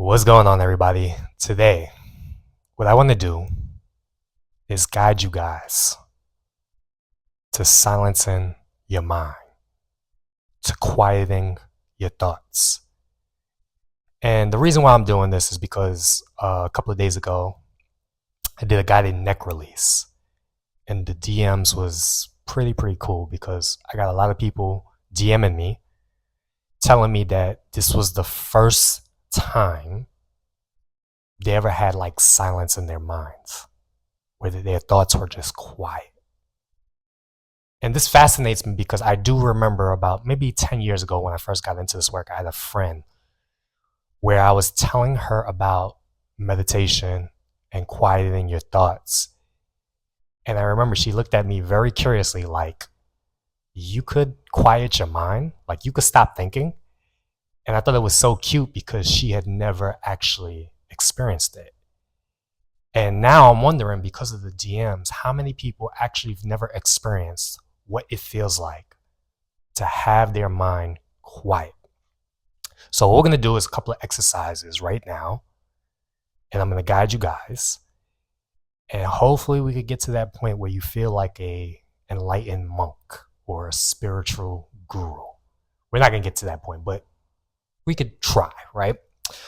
What's going on, everybody? Today, what I want to do is guide you guys to silencing your mind, to quieting your thoughts. And the reason why I'm doing this is because a couple of days ago, I did a guided neck release, and the DMs was pretty cool because I got a lot of people DMing me, telling me that this was the first time they ever had like silence in their minds, where their thoughts were just quiet. And this fascinates me because I do remember about maybe 10 years ago when I first got into this work, I had a friend where I was telling her about meditation and quieting your thoughts. And I remember she looked at me very curiously, like, you could quiet your mind? Like, you could stop thinking? And I thought it was so cute because she had never actually experienced it. And now I'm wondering, because of the DMs, how many people actually have never experienced what it feels like to have their mind quiet. So what we're going to do is a couple of exercises right now, and I'm going to guide you guys. And hopefully we could get to that point where you feel like a enlightened monk or a spiritual guru. We're not going to get to that point, but we could try, right?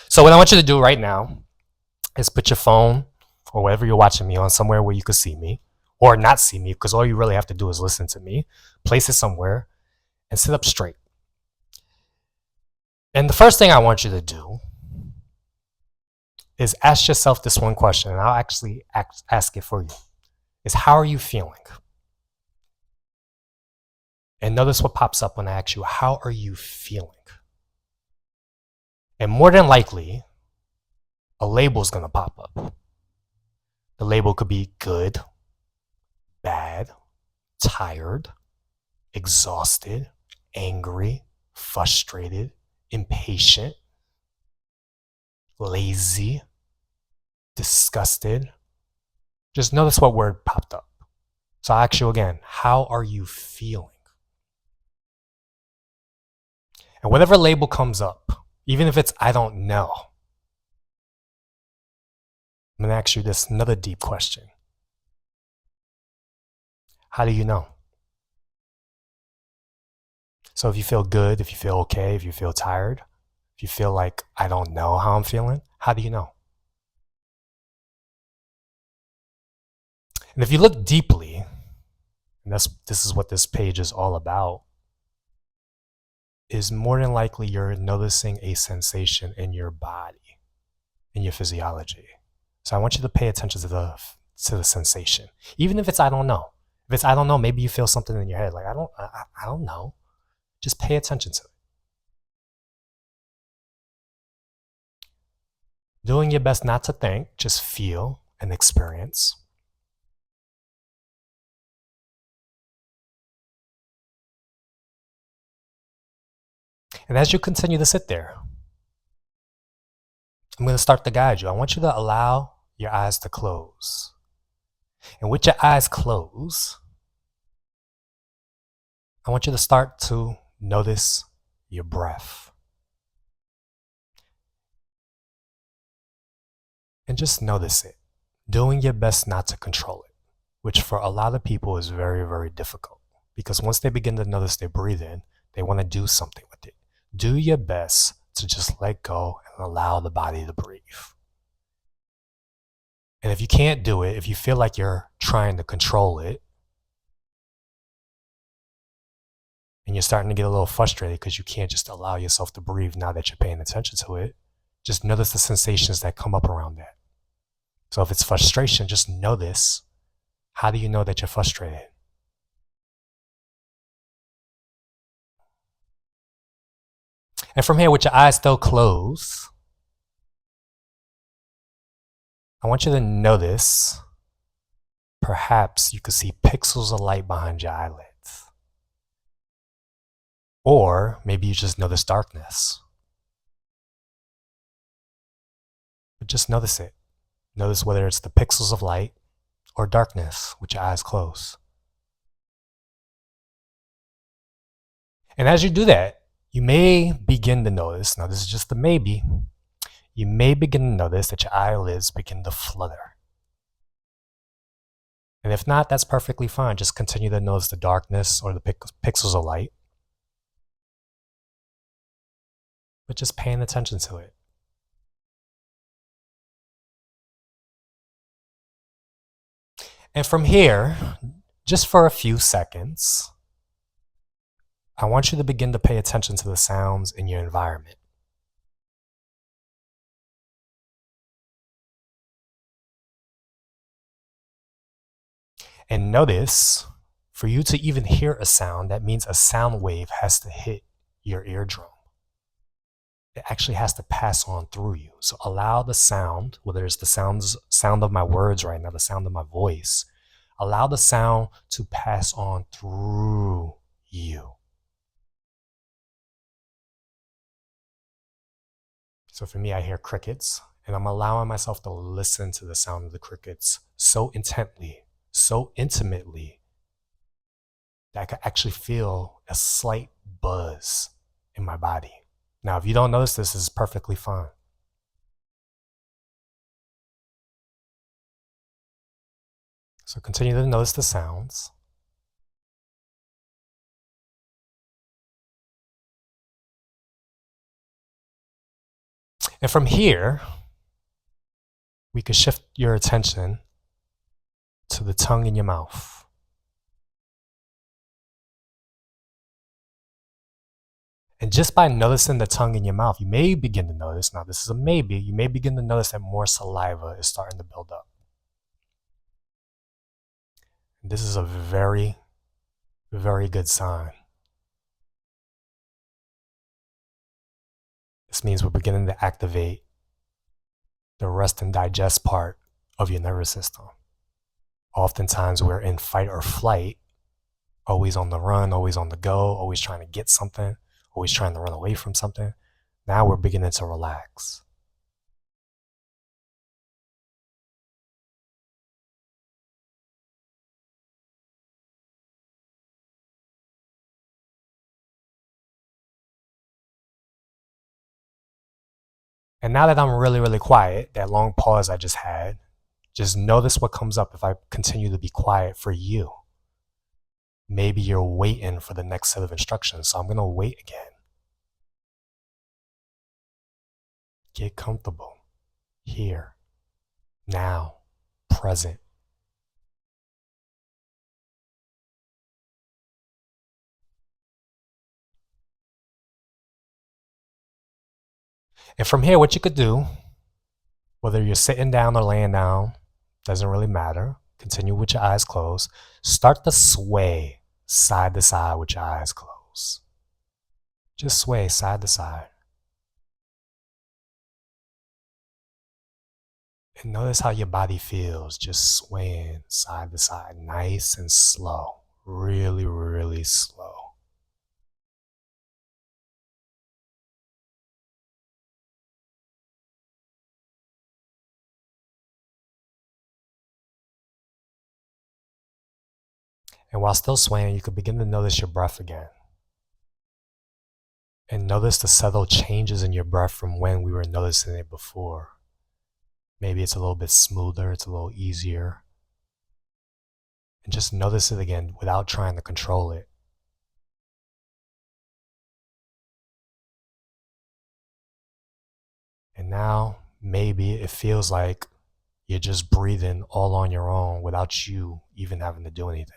So what I want you to do right now is put your phone or whatever you're watching me on somewhere where you can see me or not see me, because all you really have to do is listen to me. Place it somewhere and sit up straight. And the first thing I want you to do is ask yourself this one question, and I'll actually ask it for you, is how are you feeling? And notice what pops up when I ask you, how are you feeling? And more than likely, a label is going to pop up. The label could be good, bad, tired, exhausted, angry, frustrated, impatient, lazy, disgusted. Just notice what word popped up. So I'll ask you again, how are you feeling? And whatever label comes up, even if it's I don't know, I'm going to ask you this another deep question. How do you know? So if you feel good, if you feel okay, if you feel tired, if you feel like I don't know how I'm feeling, how do you know? And if you look deeply, and this is what this page is all about, is more than likely you're noticing a sensation in your body, in your physiology. So I want you to pay attention to the sensation, even if it's I don't know. If it's I don't know, maybe you feel something in your head like I don't know. Just pay attention to it. Doing your best not to think, just feel and experience. And as you continue to sit there, I'm going to start to guide you. I want you to allow your eyes to close. And with your eyes closed, I want you to start to notice your breath. And just notice it. Doing your best not to control it, which for a lot of people is very difficult. Because once they begin to notice their breathing, they want to do something with it. Do your best to just let go and allow the body to breathe. And if you can't do it, if you feel like you're trying to control it, and you're starting to get a little frustrated because you can't just allow yourself to breathe now that you're paying attention to it, just notice the sensations that come up around that. So if it's frustration, just notice, how do you know that you're frustrated? And from here, with your eyes still closed, I want you to notice, perhaps you could see pixels of light behind your eyelids. Or maybe you just notice darkness. But just notice it. Notice whether it's the pixels of light or darkness with your eyes closed. And as you do that, you may begin to notice, now this is just a maybe, you may begin to notice that your eyelids begin to flutter. And if not, that's perfectly fine. Just continue to notice the darkness or the pixels of light, but just paying attention to it. And from here, just for a few seconds, I want you to begin to pay attention to the sounds in your environment. And notice, for you to even hear a sound, that means a sound wave has to hit your eardrum. It actually has to pass on through you. So allow the sound, whether it's the sound of my words right now, the sound of my voice, allow the sound to pass on through you. So for me, I hear crickets, and I'm allowing myself to listen to the sound of the crickets so intently, so intimately, that I could actually feel a slight buzz in my body. Now, if you don't notice this is perfectly fine. So continue to notice the sounds. And from here, we could shift your attention to the tongue in your mouth. And just by noticing the tongue in your mouth, you may begin to notice, now this is a maybe, you may begin to notice that more saliva is starting to build up. This is a very, very good sign. This means we're beginning to activate the rest and digest part of your nervous system. Oftentimes we're in fight or flight, always on the run, always on the go, always trying to get something, always trying to run away from something. Now we're beginning to relax. And now that I'm really, really quiet, that long pause I just had, just notice what comes up if I continue to be quiet for you. Maybe you're waiting for the next set of instructions, so I'm going to wait again. Get comfortable. Here. Now. Present. And from here, what you could do, whether you're sitting down or laying down, doesn't really matter. Continue with your eyes closed. Start to sway side to side with your eyes closed. Just sway side to side. And notice how your body feels just swaying side to side, nice and slow, really, really slow. And while still swaying, you could begin to notice your breath again. And notice the subtle changes in your breath from when we were noticing it before. Maybe it's a little bit smoother, it's a little easier. And just notice it again without trying to control it. And now maybe it feels like you're just breathing all on your own without you even having to do anything.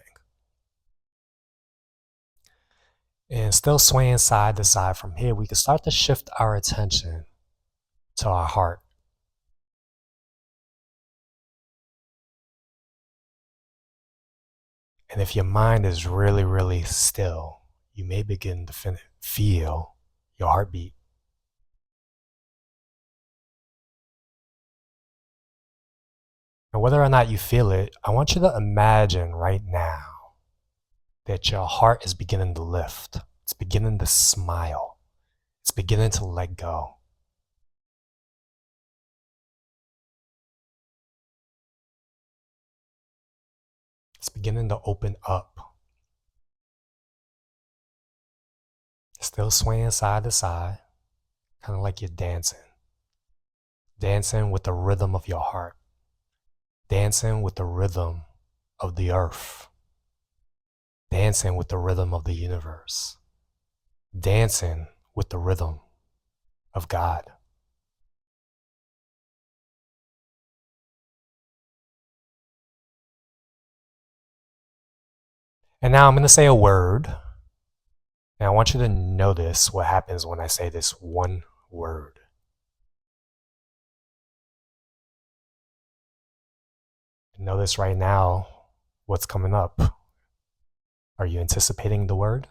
And still swaying side to side from here, we can start to shift our attention to our heart. And if your mind is really, really still, you may begin to feel your heartbeat. And whether or not you feel it, I want you to imagine right now that your heart is beginning to lift. It's beginning to smile. It's beginning to let go. It's beginning to open up. Still swaying side to side, kind of like you're dancing. dancing with the rhythm of your heart, dancing with the rhythm of the earth, dancing with the rhythm of the universe, dancing with the rhythm of God. And now I'm going to say a word, and I want you to notice what happens when I say this one word. Notice right now what's coming up. Are you anticipating the word?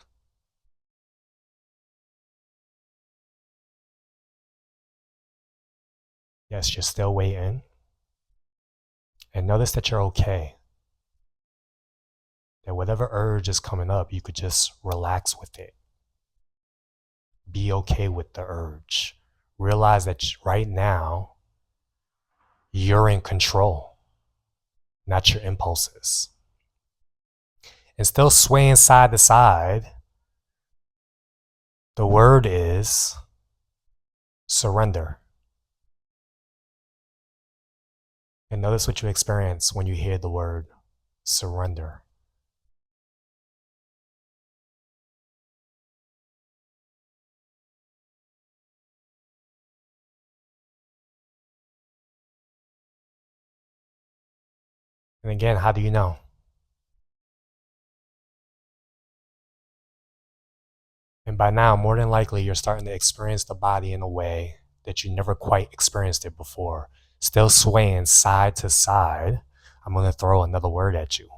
Yes, you're still waiting. And notice that you're okay. That whatever urge is coming up, you could just relax with it. Be okay with the urge. Realize that right now, you're in control, not your impulses. And still swaying side to side, the word is surrender. And notice what you experience when you hear the word surrender. And again, how do you know? And by now, more than likely, you're starting to experience the body in a way that you never quite experienced it before. Still swaying side to side. I'm going to throw another word at you.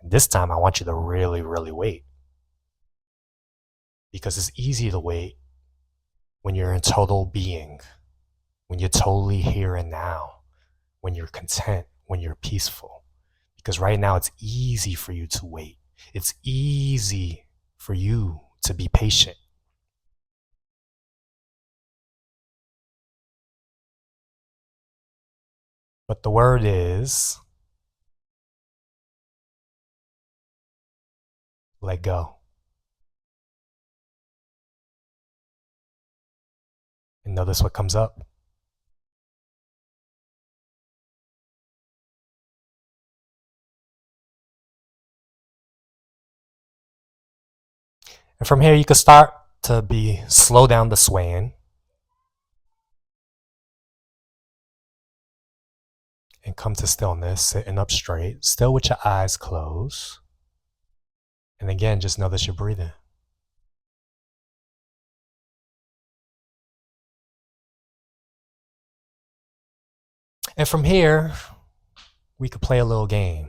And this time, I want you to really, really wait. Because it's easy to wait when you're in total being, when you're totally here and now, when you're content, when you're peaceful. Because right now, it's easy for you to wait. It's easy for you to be patient. But the word is let go. And notice what comes up. And from here, you can start to slow down the swaying and come to stillness, sitting up straight, still with your eyes closed. And again, just notice you're breathing. And from here, we could play a little game.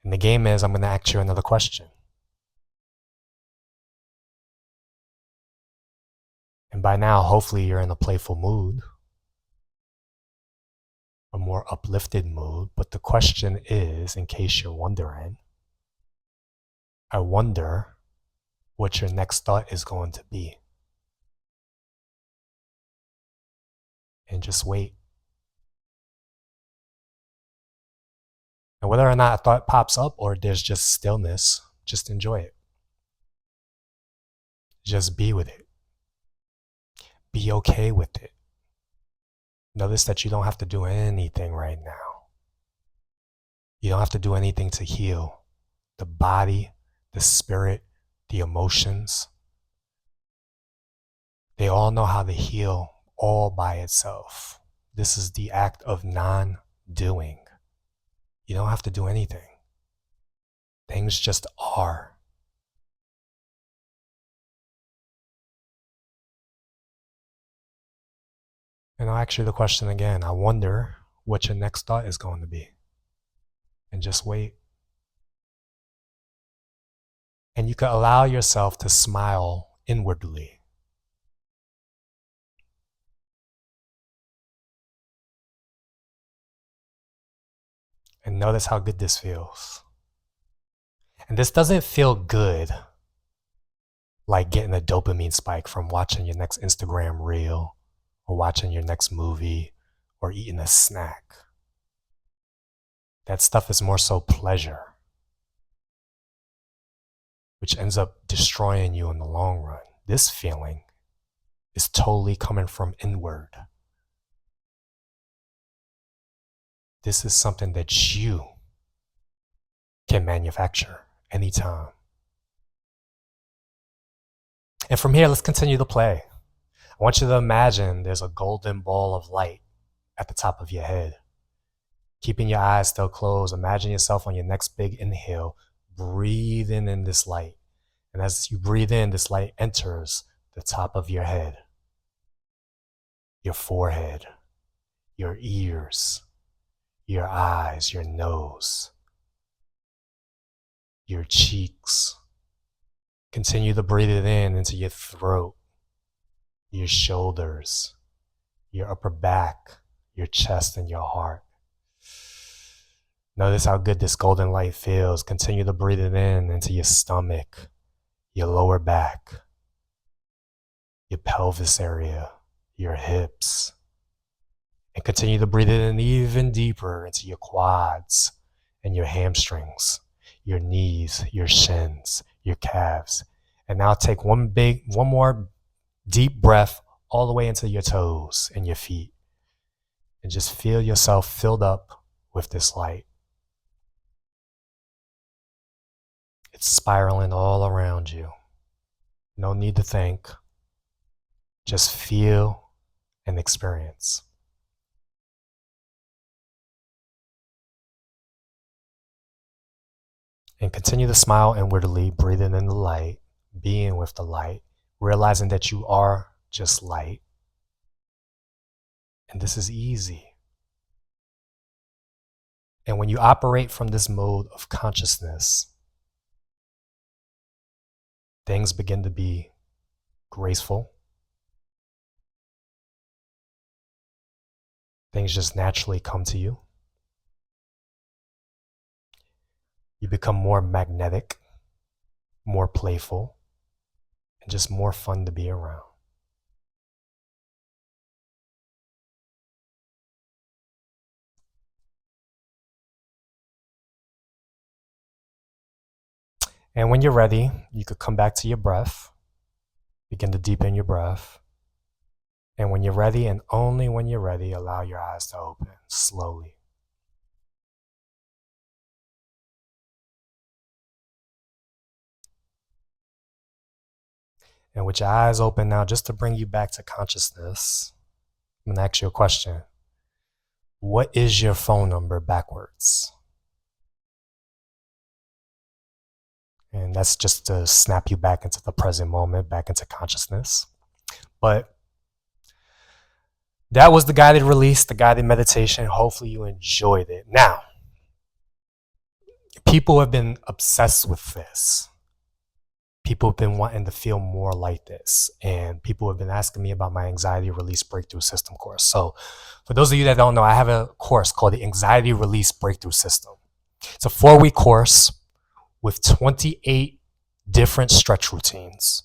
And the game is I'm going to ask you another question. And by now, hopefully, you're in a playful mood, a more uplifted mood. But the question is, in case you're wondering, I wonder what your next thought is going to be. And just wait. And whether or not a thought pops up or there's just stillness, just enjoy it. Just be with it. Be okay with it. Notice that you don't have to do anything right now. You don't have to do anything to heal the body, the spirit, the emotions. They all know how to heal all by itself. This is the act of non-doing. You don't have to do anything. Things just are. And I'll ask you the question again. I wonder what your next thought is going to be. And just wait. And you can allow yourself to smile inwardly. And notice how good this feels. And this doesn't feel good like getting a dopamine spike from watching your next Instagram reel or watching your next movie or eating a snack. That stuff is more so pleasure, which ends up destroying you in the long run. This feeling is totally coming from inward. This is something that you can manufacture anytime. And from here, let's continue to play. I want you to imagine there's a golden ball of light at the top of your head. Keeping your eyes still closed, imagine yourself on your next big inhale, breathing in this light. And as you breathe in, this light enters the top of your head, your forehead, your ears, your eyes, your nose, your cheeks. Continue to breathe it in into your throat, your shoulders, your upper back, your chest, and your heart. Notice how good this golden light feels. Continue to breathe it in into your stomach, your lower back, your pelvis area, your hips. And continue to breathe it in even deeper into your quads and your hamstrings, your knees, your shins, your calves. And now take one more deep breath all the way into your toes and your feet. And just feel yourself filled up with this light. It's spiraling all around you. No need to think. Just feel and experience. And continue to smile inwardly, breathing in the light, being with the light, realizing that you are just light. And this is easy. And when you operate from this mode of consciousness, things begin to be graceful. Things just naturally come to you. You become more magnetic, more playful, and just more fun to be around. And when you're ready, you could come back to your breath, begin to deepen your breath. And when you're ready, and only when you're ready, allow your eyes to open slowly. And with your eyes open now, just to bring you back to consciousness, I'm gonna ask you a question. What is your phone number backwards? And that's just to snap you back into the present moment, back into consciousness. But that was the guided release, the guided meditation. Hopefully you enjoyed it. Now, people have been obsessed with this. People have been wanting to feel more like this. And people have been asking me about my anxiety release breakthrough system course. So for those of you that don't know, I have a course called the Anxiety Release Breakthrough System. It's a 4-week course with 28 different stretch routines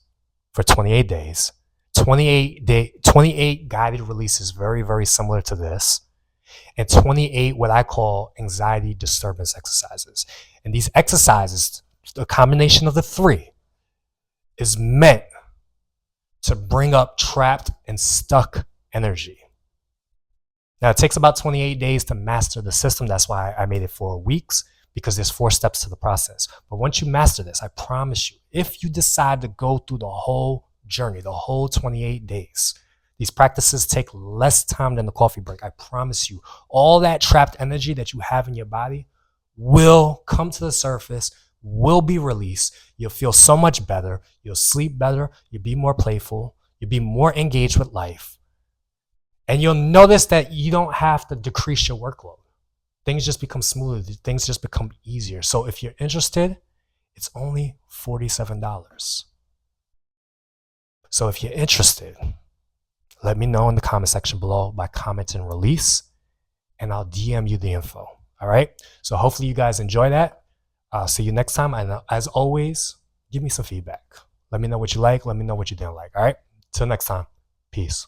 for 28 days. 28 guided releases, very, very similar to this. And 28 what I call anxiety disturbance exercises. And these exercises, a combination of the three, is meant to bring up trapped and stuck energy. Now, it takes about 28 days to master the system. That's why I made it 4 weeks, because there's 4 steps to the process. But once you master this, I promise you, if you decide to go through the whole journey, the whole 28 days, these practices take less time than the coffee break. I promise you, all that trapped energy that you have in your body will come to the surface, will be released. You'll feel so much better. You'll sleep better. You'll be more playful. You'll be more engaged with life. And you'll notice that you don't have to decrease your workload. Things just become smoother. Things just become easier. So if you're interested, it's only $47. So if you're interested, let me know in the comment section below by commenting release, and I'll DM you the info. All right? So hopefully you guys enjoy that. See you next time. And as always, give me some feedback. Let me know what you like. Let me know what you didn't like. All right? Till next time. Peace.